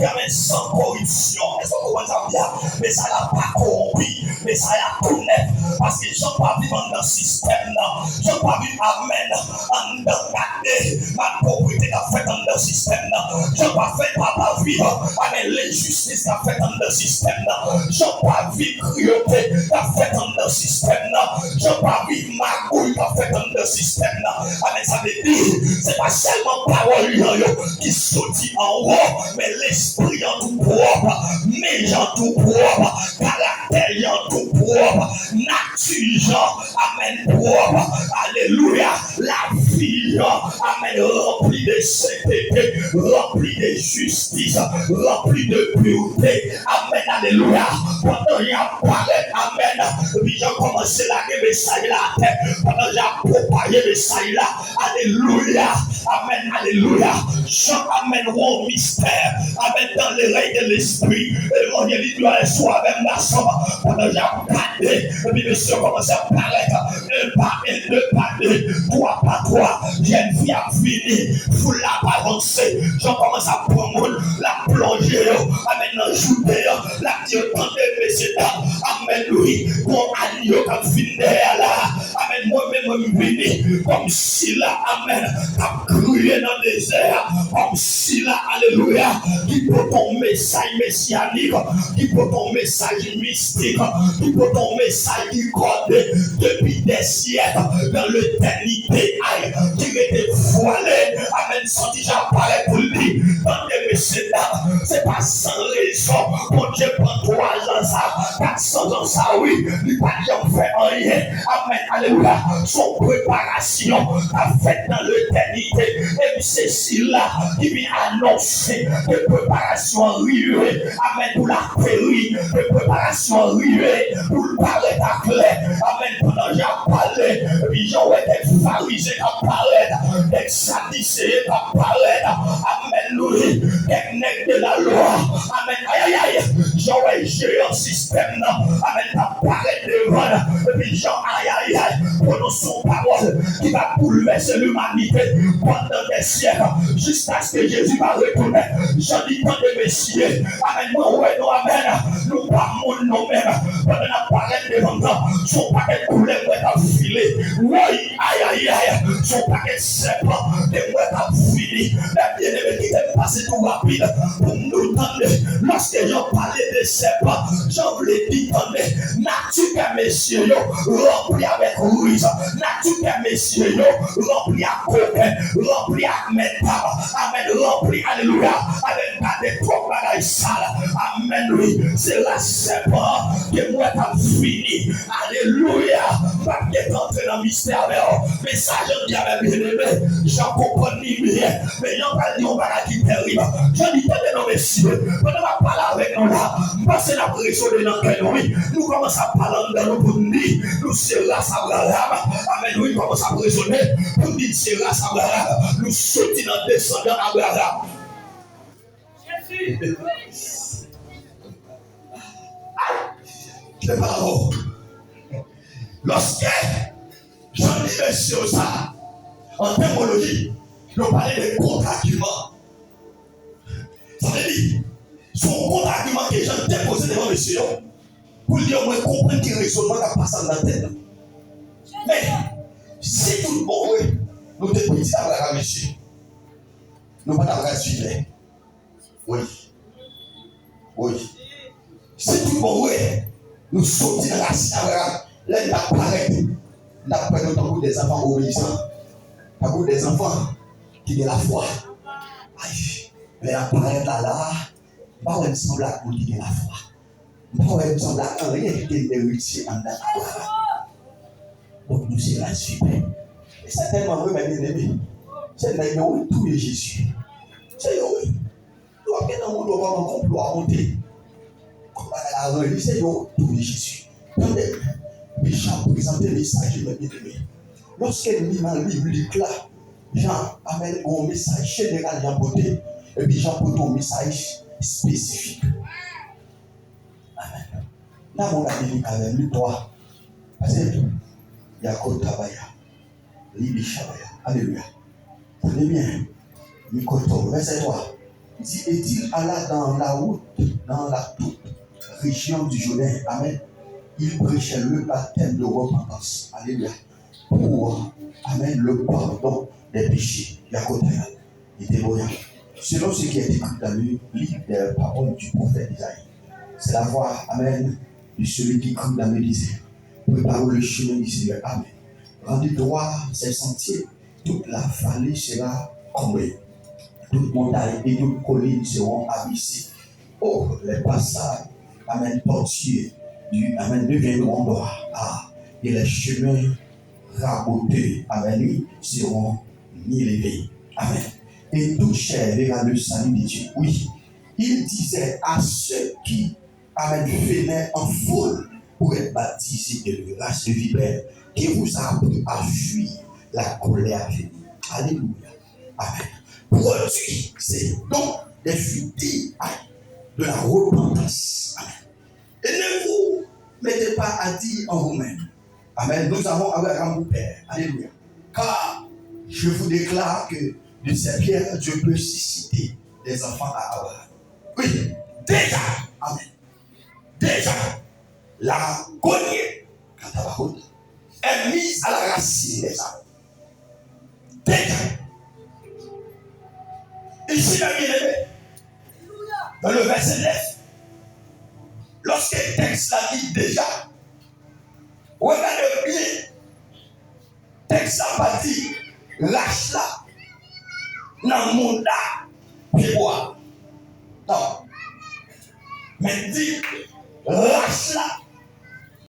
Amen, sans corruption. Est-ce que vous comprenez bien? Mais ça n'a pas corrompu, mais ça a tout net. Parce que je ne pas vivre dans le système. Je ne pas vivre, amen, dans ma propriété qu'a fait dans le système. Je ne pas faire pas vivre, amen, l'injustice qu'a fait dans le système. Je ne pas vivre cruauté qu'a fait dans le système. Je ne pas vivre magouille qu'a fait dans le système. Amen, ça veut dire, c'est pas seulement parole qui sortit en haut, mais l'esprit en tout propre, mais en tout propre, caractère en tout propre, nature, amen, propre, alléluia, la vie, amen, remplie de sainteté, remplie de justice, remplie de pureté, amen, alléluia. Pendant qu'il y a parlé, amen, puis j'ai commencé à dire message là, pendant que j'ai propagé le message là, alléluia, amen, alléluia. Jean amène au mystère, amen, dans les règles de l'esprit, l'évangile doit être soit avec la somme, pendant que j'ai parlé, et puis monsieur commence à paraître, un par un, deux par deux, trois par trois, j'ai une vie à finir, foule la avancée, j'en commence à prendre la plongée, amen, dans Judée, la Dieu de messieurs, amen, oui, mon agneau comme finir là, amen, moi-même, je venu, comme si là, amen, a crié dans le désert, comme si là, alléluia, qui peut ton message messianique, qui peut ton message mystique, qui peut ton message qui code depuis des siècles dans l'éternité, qui était voilé, amen, sans déjà apparaître pour lui, dans les messieurs, c'est pas sans raison, mon Dieu prend 3 ans ça, 400 ans ça, oui, il n'a pas fait rien, amen, alléluia, son préparation a fait dans l'éternité, et puis c'est cela qui vient annoncer de préparation arrivée, amen, pour la péri, de préparation arrivée, pour le parler à clair, amen, pendant que j'ai parlé, puis j'ai des pharisiens qui parlaient, des sadducéens qui parlaient, amen, oui, des nègres de la loi, amen, aïe, aïe, aïe, j'ai un système, amen, qui paraît devant, et puis j'ai aïe, aïe, aïe, prononce son parole qui va bouleverser l'humanité pendant des siècles, jusqu'à ce que Jésus va retourner. J'en dis tant de messieurs, amen, moi, ouais, non, amen, nous pas mon nom même, pendant la parole devant nous, son paquet de couleurs va filer, oui, aïe, aïe, aïe, son paquet de serpents, des mois va filer, la bien-aimée qui est passé tout rapide pour nous tendre, lorsque j'en parlais de serpents, j'en voulais dire, nature, messieurs, rempli avec ruise, nature, messieurs, rempli à coquin, rempli à métal, amen, rempli, alléluia, avec pas de trop bagailles sales, amen, oui, c'est la serpent que moi t'as fini, alléluia, pas qu'être entré dans le mystère, mais ça, je dis à mes bien-aimés, j'en comprends ni bien, mais j'en parle de bagage qui terrible, je dis, tenez, non, messieurs, pendant que parler avec nous là, passez la pression de l'enquête, oui, nous commençons à parler dans nos pour nous dire, nous c'est la Abraham, amen, oui, nous commençons à raisonner, pour nous dire c'est la Abraham, nous sortons dans descendant Abraham. Les parents, lorsque j'en ai sur ça, en théologie, nous parlons de contre-argument. Ça veut dire, son contre-argument que j'ai déposé devant monsieur, pour lui au moins comprendre qu'il raisonnement qui passe dans la tête. Mais, si tout le monde, nous te petits à monsieur, nous ne pouvons pas suivre. Oui. Oui. Si tout le monde, nous sommes dans la science, là, il apparaît. Nous avons des enfants obéissants. Nous avons des enfants qui ont la foi. Aïe. Mais apparaît là, pas où il semble à qui ont la foi. Pas où il semble à rien qui est réussi en la foi. Donc nous sommes là super. Et c'est tellement vrai, mes bien-aimés. C'est là où tout est Jésus. C'est là où. Nous avons dans le monde où on complot à monter. La religion, c'est tout est Jésus. Attendez. Bishop présentait le message de mes bien-aimés. Lorsqu'elle lit dans le livre là, Jean amène un message général Jean Poté, et puis Jean Poté un message spécifique. Amen. Là, mon ami, avec lui, toi, parce que il y a quoi de travail. Alléluia. Tenez bien. Mikoto, verset 3. Il dit, et-il alla dans la route, dans la toute région du Jourdain. Amen. Il prêchait le baptême de repentance. Alléluia. Pour, amen, le pardon des péchés. Yakotaïa. Il était voyant. Selon ce qui est écrit dans le livre des paroles du prophète Isaïe. C'est la voix, amen, de celui qui crie dans le désert. Préparez le chemin du Seigneur. Amen. Rendez droit ses sentiers. Toute la vallée sera comblée. Toute montagne et toute colline seront abaissées. Oh, les passages, amen, portiers, amen, deviendront droits. Ah, et les chemins rabotés, amen, seront élevés. Amen. Et tout chair verra le salut de Dieu. Oui, il disait à ceux qui, amen, venaient en foule pour être baptisés de la race de vipère, qui vous a appris à fuir la colère venue. Alléluia. Amen. Produit, c'est donc des fruits de la repentance. Amen. Et ne vous mettez pas à dire en vous-même. Amen. Nous avons Abraham mon Père. Alléluia. Car je vous déclare que de ces pierres, Dieu peut susciter des enfants à Abraham. Oui, déjà. Amen. Déjà, la cognée est mise à la racine des arbres. Déjà. Ici, la bien-aimé, dans le verset 9, lorsque le texte l'a dit déjà, regardez bien, le texte n'a pas dit, lâche-la, dans le monde là, je bois. Non. Mais dit, lâche-la,